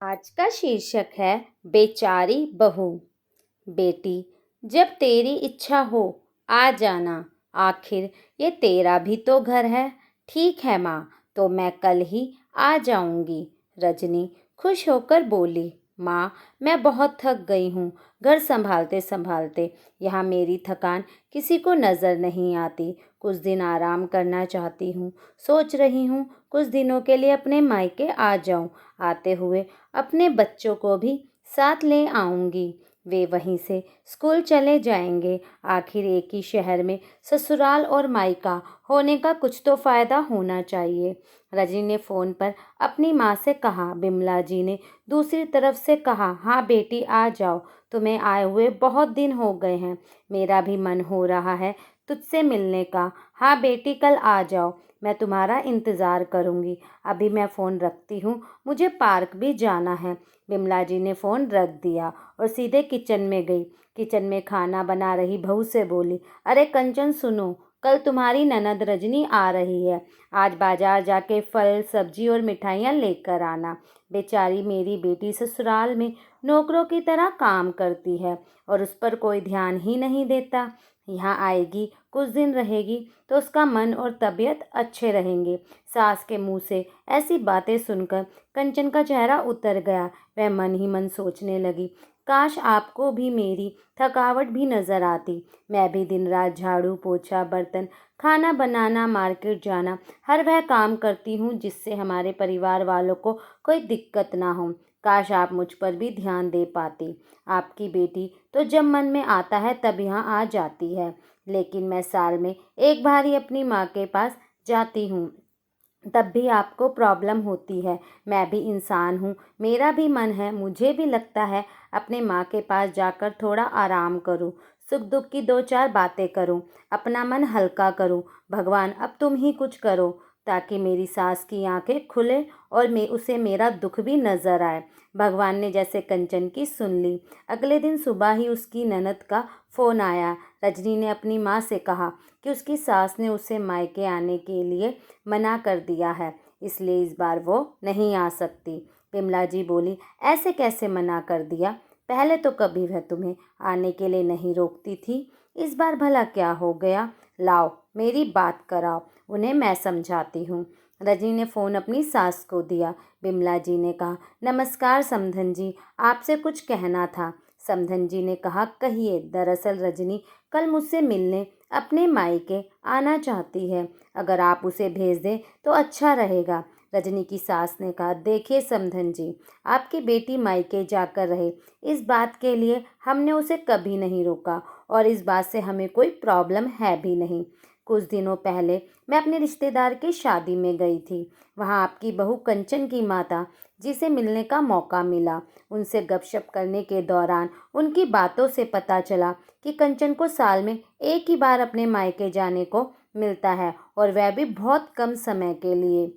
आज का शीर्षक है बेचारी बहू। बेटी, जब तेरी इच्छा हो आ जाना। आखिर ये तेरा भी तो घर है। ठीक है माँ, तो मैं कल ही आ जाऊंगी। रजनी खुश होकर बोली, माँ मैं बहुत थक गई हूँ घर संभालते संभालते। यहाँ मेरी थकान किसी को नज़र नहीं आती। कुछ दिन आराम करना चाहती हूँ। सोच रही हूँ कुछ दिनों के लिए अपने मायके आ जाऊं। आते हुए अपने बच्चों को भी साथ ले आऊंगी। वे वहीं से स्कूल चले जाएंगे। आखिर एक ही शहर में ससुराल और मायका होने का कुछ तो फ़ायदा होना चाहिए। रजनी ने फ़ोन पर अपनी माँ से कहा। बिमला जी ने दूसरी तरफ से कहा, हाँ बेटी आ जाओ, तुम्हें आए हुए बहुत दिन हो गए हैं। मेरा भी मन हो रहा है तुझसे मिलने का। हाँ बेटी कल आ जाओ, मैं तुम्हारा इंतज़ार करूँगी। अभी मैं फ़ोन रखती हूँ, मुझे पार्क भी जाना है। बिमला जी ने फ़ोन रख दिया और सीधे किचन में गई। किचन में खाना बना रही बहू से बोली, अरे कंचन सुनो, कल तुम्हारी ननद रजनी आ रही है। आज बाजार जाके फल सब्जी और मिठाइयाँ लेकर आना। बेचारी मेरी बेटी ससुराल में नौकरों की तरह काम करती है और उस पर कोई ध्यान ही नहीं देता। यहाँ आएगी, कुछ दिन रहेगी तो उसका मन और तबीयत अच्छे रहेंगे। सास के मुंह से ऐसी बातें सुनकर कंचन का चेहरा उतर गया। वह मन ही मन सोचने लगी, काश आपको भी मेरी थकावट भी नजर आती। मैं भी दिन रात झाड़ू पोछा बर्तन खाना बनाना मार्केट जाना हर वह काम करती हूँ जिससे हमारे परिवार वालों को कोई दिक्कत ना हो। काश आप मुझ पर भी ध्यान दे पाती। आपकी बेटी तो जब मन में आता है तब यहाँ आ जाती है, लेकिन मैं साल में एक बार ही अपनी माँ के पास जाती हूँ, तब भी आपको प्रॉब्लम होती है। मैं भी इंसान हूँ, मेरा भी मन है, मुझे भी लगता है अपने माँ के पास जाकर थोड़ा आराम करूँ, सुख दुख की दो चार बातें करूँ, अपना मन हल्का करूँ। भगवान अब तुम ही कुछ करो ताकि मेरी सास की आंखें खुले और मैं उसे मेरा दुख भी नजर आए। भगवान ने जैसे कंचन की सुन ली। अगले दिन सुबह ही उसकी ननद का फ़ोन आया। रजनी ने अपनी माँ से कहा कि उसकी सास ने उसे मायके आने के लिए मना कर दिया है, इसलिए इस बार वो नहीं आ सकती। बिमला जी बोली, ऐसे कैसे मना कर दिया? पहले तो कभी वह तुम्हें आने के लिए नहीं रोकती थी, इस बार भला क्या हो गया? लाओ मेरी बात कराओ, उन्हें मैं समझाती हूँ। रजनी ने फ़ोन अपनी सास को दिया। बिमला जी ने कहा, नमस्कार समधन जी, आपसे कुछ कहना था। समधन जी ने कहा, कहिए। दरअसल रजनी कल मुझसे मिलने अपने मायके आना चाहती है, अगर आप उसे भेज दें तो अच्छा रहेगा। रजनी की सास ने कहा, देखिए समधन जी, आपकी बेटी मायके जाकर रहे, इस बात के लिए हमने उसे कभी नहीं रोका और इस बात से हमें कोई प्रॉब्लम है भी नहीं। कुछ दिनों पहले मैं अपने रिश्तेदार की शादी में गई थी। वहाँ आपकी बहू कंचन की माता जी से मिलने का मौका मिला। उनसे गपशप करने के दौरान उनकी बातों से पता चला कि कंचन को साल में एक ही बार अपने मायके जाने को मिलता है और वह भी बहुत कम समय के लिए।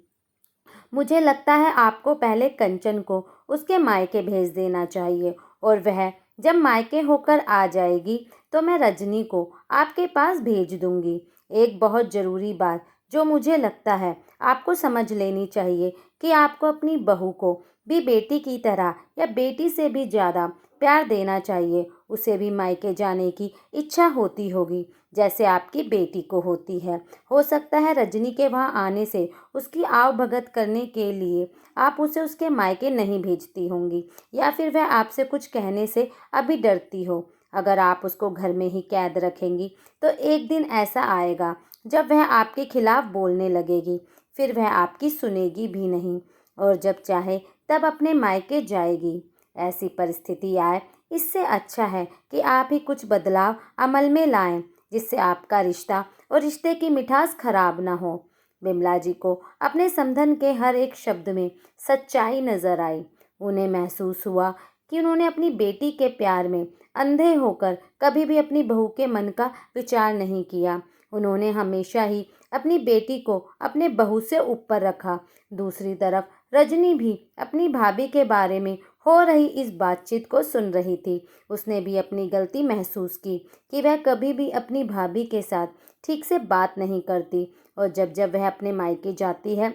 मुझे लगता है आपको पहले कंचन को उसके मायके भेज देना चाहिए और वह जब मायके होकर आ जाएगी तो मैं रजनी को आपके पास भेज दूंगी। एक बहुत ज़रूरी बात जो मुझे लगता है आपको समझ लेनी चाहिए कि आपको अपनी बहू को भी बेटी की तरह या बेटी से भी ज़्यादा प्यार देना चाहिए। उसे भी मायके जाने की इच्छा होती होगी जैसे आपकी बेटी को होती है। हो सकता है रजनी के वहाँ आने से उसकी आवभगत करने के लिए आप उसे उसके मायके नहीं भेजती होंगी, या फिर वह आपसे कुछ कहने से अभी डरती हो। अगर आप उसको घर में ही कैद रखेंगी तो एक दिन ऐसा आएगा जब वह आपके खिलाफ बोलने लगेगी, फिर वह आपकी सुनेगी भी नहीं और जब चाहे तब अपने मायके जाएगी। ऐसी परिस्थिति आए, इससे अच्छा है कि आप ही कुछ बदलाव अमल में लाएं जिससे आपका रिश्ता और रिश्ते की मिठास खराब ना हो। बिमला जी को अपने समधन के हर एक शब्द में सच्चाई नजर आई। उन्हें महसूस हुआ कि उन्होंने अपनी बेटी के प्यार में अंधे होकर कभी भी अपनी बहू के मन का विचार नहीं किया। उन्होंने हमेशा ही अपनी बेटी को अपने बहू से ऊपर रखा। दूसरी तरफ रजनी भी अपनी भाभी के बारे में हो रही इस बातचीत को सुन रही थी। उसने भी अपनी गलती महसूस की कि वह कभी भी अपनी भाभी के साथ ठीक से बात नहीं करती और जब जब वह अपने मायके जाती है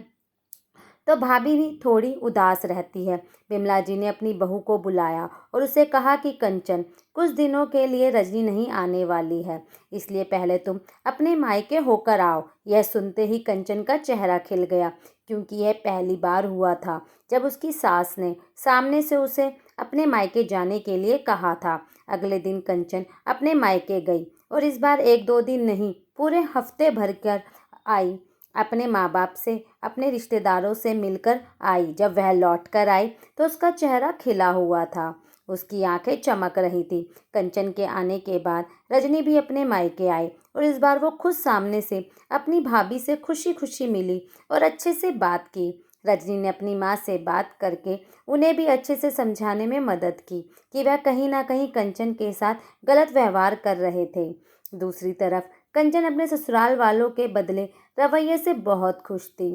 तो भाभी भी थोड़ी उदास रहती है। बिमला जी ने अपनी बहू को बुलाया और उसे कहा कि कंचन, कुछ दिनों के लिए रजनी नहीं आने वाली है, इसलिए पहले तुम अपने मायके होकर आओ। यह सुनते ही कंचन का चेहरा खिल गया, क्योंकि यह पहली बार हुआ था जब उसकी सास ने सामने से उसे अपने मायके जाने के लिए कहा था। अगले दिन कंचन अपने मायके गई और इस बार 1-2 दिन नहीं, पूरे हफ्ते भर कर आई। अपने माँ बाप से, अपने रिश्तेदारों से मिलकर आई। जब वह लौट कर आई तो उसका चेहरा खिला हुआ था, उसकी आंखें चमक रही थी। कंचन के आने के बाद रजनी भी अपने मायके आई और इस बार वो खुद सामने से अपनी भाभी से खुशी खुशी मिली और अच्छे से बात की। रजनी ने अपनी माँ से बात करके उन्हें भी अच्छे से समझाने में मदद की कि वह कहीं ना कहीं कंचन के साथ गलत व्यवहार कर रहे थे। दूसरी तरफ कंचन अपने ससुराल वालों के बदले रवैये से बहुत खुश थी।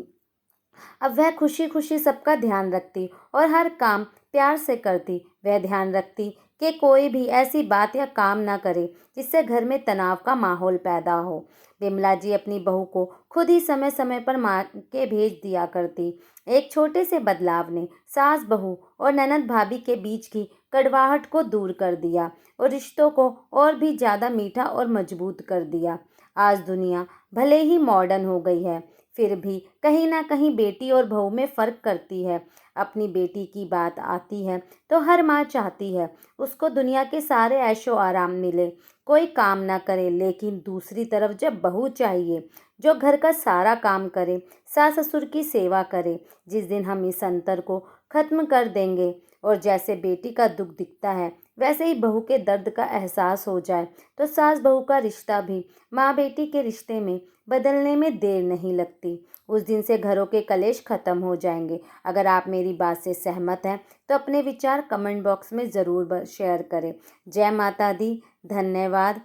अब वह खुशी खुशी सबका ध्यान रखती और हर काम प्यार से करती। वह ध्यान रखती कि कोई भी ऐसी बात या काम ना करे जिससे घर में तनाव का माहौल पैदा हो। बिमला जी अपनी बहू को खुद ही समय समय पर मायके भेज दिया करती। एक छोटे से बदलाव ने सास बहू और ननद भाभी के बीच की कड़वाहट को दूर कर दिया और रिश्तों को और भी ज़्यादा मीठा और मजबूत कर दिया। आज दुनिया भले ही मॉडर्न हो गई है, फिर भी कहीं ना कहीं बेटी और बहू में फ़र्क करती है। अपनी बेटी की बात आती है तो हर माँ चाहती है उसको दुनिया के सारे ऐशो आराम मिले, कोई काम ना करे। लेकिन दूसरी तरफ जब बहू चाहिए जो घर का सारा काम करे, सास ससुर की सेवा करे, जिस दिन हम इस अंतर को ख़त्म कर देंगे और जैसे बेटी का दुख दिखता है वैसे ही बहू के दर्द का एहसास हो जाए, तो सास बहू का रिश्ता भी माँ बेटी के रिश्ते में बदलने में देर नहीं लगती। उस दिन से घरों के कलेश खत्म हो जाएंगे। अगर आप मेरी बात से सहमत हैं तो अपने विचार कमेंट बॉक्स में ज़रूर शेयर करें। जय माता दी। धन्यवाद।